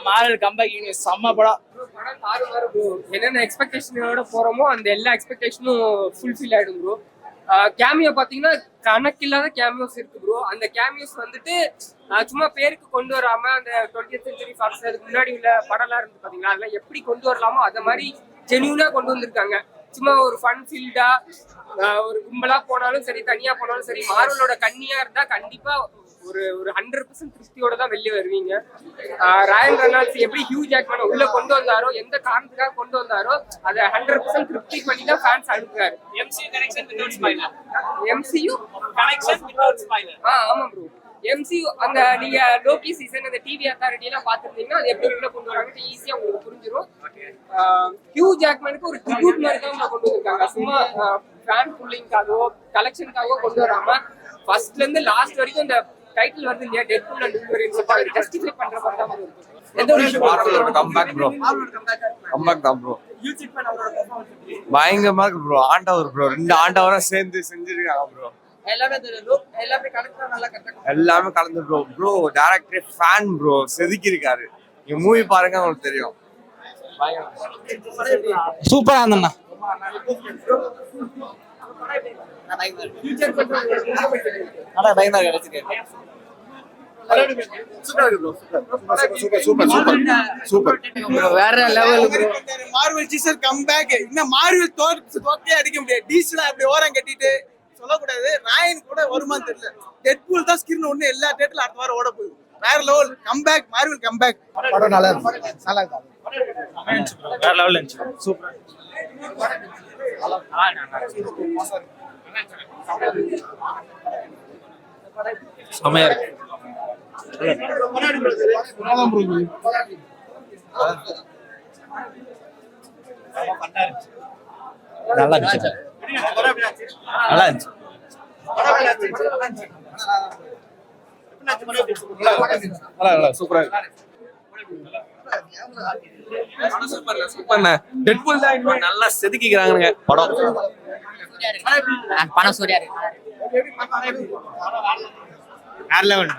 Moral comeback செம்ம படம். என்னென்ன எக்ஸ்பெக்டேஷனோட போறோமோ அந்த எல்லா எக்ஸ்பெக்டேஷனும் ஃபுல்ஃபில் ஆயிடும் ப்ரோ. கேமியோ பாத்தீங்கன்னா கணக்கில்லாத கேமியோஸ் இருக்கு ப்ரோ. அந்த கேமியோஸ் வந்துட்டு சும்மா பேருக்கு கொண்டு வராம அந்த 20th century ஃபாக்ஸ் அதுக்கு முன்னாடி உள்ள படம்லாம் இருந்து பாத்தீங்களா, அதெல்லாம் எப்படி கொண்டு வரலாமோ அதை மாதிரி ஜெனியூனா கொண்டு வந்திருக்காங்க. சும்மா ஒரு ஃபன் ஃபீல்டா ஒரு கும்பலா போனாலும் சரி தனியா போனாலும் சரி மார்வலோட கண்ணியா இருந்தா கண்டிப்பா ஒரு 100% திருப்தியோட தான் வெளியே வருவீங்க. ராயன் ரெனால்ட்ஸ் எப்படி ஹியூ ஜாக்மேனை உள்ள கொண்டு வந்தாரோ, எந்த காரணத்துக்காக கொண்டு வந்தாரோ அதை 100% திருப்தி பண்ணி தான் ஃபேன்ஸ் அனுப்புறாரு. MCU connection without spoiler. MCU connection without spoiler. ஆமா ப்ரோ. MCU அந்த நீங்க லோக்கி சீசன் அந்த டிவி அத்தாரிட்டி எல்லாம் பாத்துட்டீங்கன்னா அது எப்படி உள்ள கொண்டு வராங்க ஈஸியா உங்களுக்கு புரிஞ்சிடும். ஹியூ ஜாக்மேனுக்கு ஒரு ட்ரிபியூட் மாதிரி தான் கொண்டு வந்திருக்காங்க. சும்மா ஃபேன் புல்லிங்காகவோ கலெக்ஷனுக்காகவோ கொண்டு வராம ஃபர்ஸ்ட்ல இருந்து லாஸ்ட் வரைக்கும் இந்த டைட்டில் வருது இல்லையா, டெட்பூல் அண்ட் வூல்வரின் சொல்லிட்டு ஜஸ்டிஃபை பண்ற மாதிரி தான் இருக்கும். எந்த ஒரு மார்வலோட கம்பேக் ப்ரோ. கம்பேக் தான் ப்ரோ. பயங்கரமா இருக்கு ப்ரோ. ஆண்டவர் ப்ரோ 2 ஆண்டவரா சேர்ந்து செஞ்சிருக்காங்க ப்ரோ. எல்லாமே கலெக்டரா நல்லா கரெக்ட்டா எல்லாமே கலந்து bro. Bro director fan bro செதுக்கி இருக்காரு. நீங்க மூவி பாருங்க உங்களுக்கு தெரியும். சூப்பரா இருந்தண்ணா. வேற level bro. Marvel teaser comeback. இன்னும் மார்வல் தோத்தே அடிக்க முடியாது. டீசல் அப்படி ஓரம் கட்டிட்டு சொல்லக்கூடாது. ராயன் கூட வருமான்னு தெரியல. டெட்பூல் தான் ஸ்கிரீன் ஒண்ணு எல்லா தேட்டர்ல அடுத்த வாரம் ஓட போகுது. வேற லெவல் கம்பேக். Marvel comeback. படம் நல்லா இருக்கு. நல்லா இருக்கு. வேற லெவல்ல இருந்துச்சு. சூப்பர். செமையா இருக்கு. நல்லா இருந்துச்சு. நல்லா இருந்துச்சு. நல்லா சூப்பரா இருக்கு. சூப்பர்ண்ணே. டெட்பூல் தான் இன்னும் நல்லா செதுக்கிக்கிறாங்க படம். பணம் சூர்யா இருக்கு. வேற லெவல்.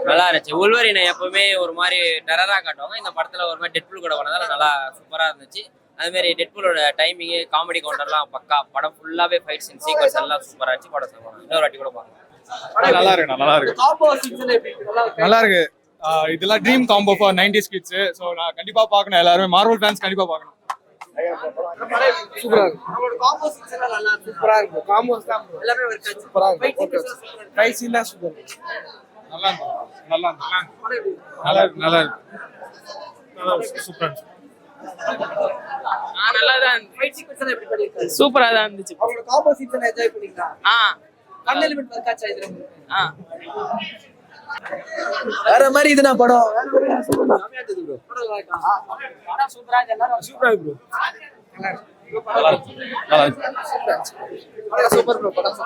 நல்லா இருந்துச்சு. உள்வரினை எப்பவுமே ஒரு மாதிரி டெரரா காட்டுவாங்க. இந்த படத்துல ஒரு மாதிரி டெட்பூல் கூட பண்ணதால நல்லா சூப்பரா இருந்துச்சு. அது மாதிரி டெட்பூலோட டைமிங் காமெடி கவுண்டர்லாம் பக்கா. படம் ஃபுல்லாவே ஃபைட் சீன் சீக்வன்ஸ் எல்லாம் சூப்பரா இருந்துச்சு. படம் இன்னொரு வாட்டி கூட பாருங்க. நல்லா இருக்கு. நல்லா இருக்கு. நல்லா இருக்கு. இதெல்லாம் dream combo for 90s kids. So நான் கண்டிப்பா பார்க்கணும். எல்லாரும் மார்வல் ஃபேன்ஸ் கண்டிப்பா பார்க்கணும். சூப்பரா இருக்கு. அவரோட காம்போசிஷன் எல்லாம் நல்லா இருக்கு. சூப்பரா இருக்கு. காம்போஸ் தான் எல்லாமே வர்க் சூப்பரா இருக்கு. ஃபை சீன் தான் சூப்பர். நல்லா இருக்கு. நல்லா இருக்கு. நல்லா இருக்கு. நல்லா இருக்கு. நல்லா சூப்பர். நல்லா தான் ஃபைட் சீக்வென்ஸ் எப்படி பண்ணிருக்காங்க? சூப்பரா தான் இருந்துச்சு. அவரோட காம்போசிஷன் என்ஜாய் பண்ணீங்களா? கண்ண எலிமெண்ட் வர்க்காச்சா இதுல? வேற மாதிரி இதுனா படம். செமையா இருந்தது ப்ரோ. படம் சூப்பரா இருக்கு. எல்லாரும் சூப்பரா இருக்கு ப்ரோ. நல்லா இருக்கு. நல்லா இருக்கு. Super bro. படம்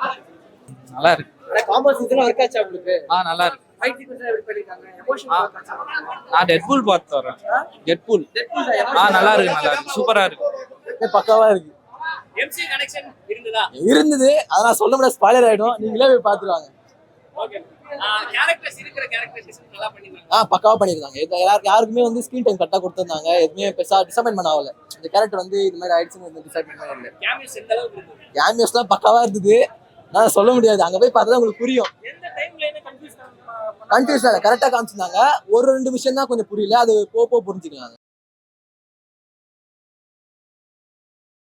நல்லா இருக்கு. காம்போசிஷன் வர்க்காச்சா உங்களுக்கு? நல்லா இருக்கு. ஃபைட் சீக்வென்ஸ் எப்படி பண்ணிருக்காங்க? எமோஷன் வர்க்காச்சா? நான் டெட்பூல் பார்த்து வரேன். டெட்பூல் நல்லா இருக்கு. நல்லா இருக்கு. சூப்பரா இருக்கு. பக்காவா இருக்கு. MCU கனெக்ஷன் இருந்ததா? இருந்தது. அதெல்லாம் சொல்ல முடியாது. ஸ்பாயிலர் ஆயிடும். நீங்களே போய் பாத்துருவாங்க. ஓகே. கேரக்டர்ஸ் இருக்கிற கேரக்டர்ஸ் நல்லா பண்ணிருக்காங்க. பக்காவா பண்ணிருக்காங்க. யாருக்குமே வந்து ஸ்கிரீன் டைம் கரெக்டா கொடுத்திருந்தாங்க. எதுவுமே பெருசா டிசப்பாயின்மென்ட் ஆகல. இந்த கேரக்டர் வந்து இது மாதிரி ஆயிடுச்சுன்னு டிசப்பாயின்மென்ட் இல்ல. கேமியோஸ் எந்த அளவுக்கு இருந்தது? கேமியோஸ்லாம் பக்காவா இருந்தது. நான் சொல்ல முடியாது. அங்க போய் பார்த்தா உங்களுக்கு புரியும். எந்த டைம்ல என்ன கன்ஃபியூஸ் கரெக்டா காமிச்சிருந்தாங்க. ஒரு 2 விஷயம் தான் கொஞ்சம் புரியல. அது போக புரிஞ்சுக்கலாம்.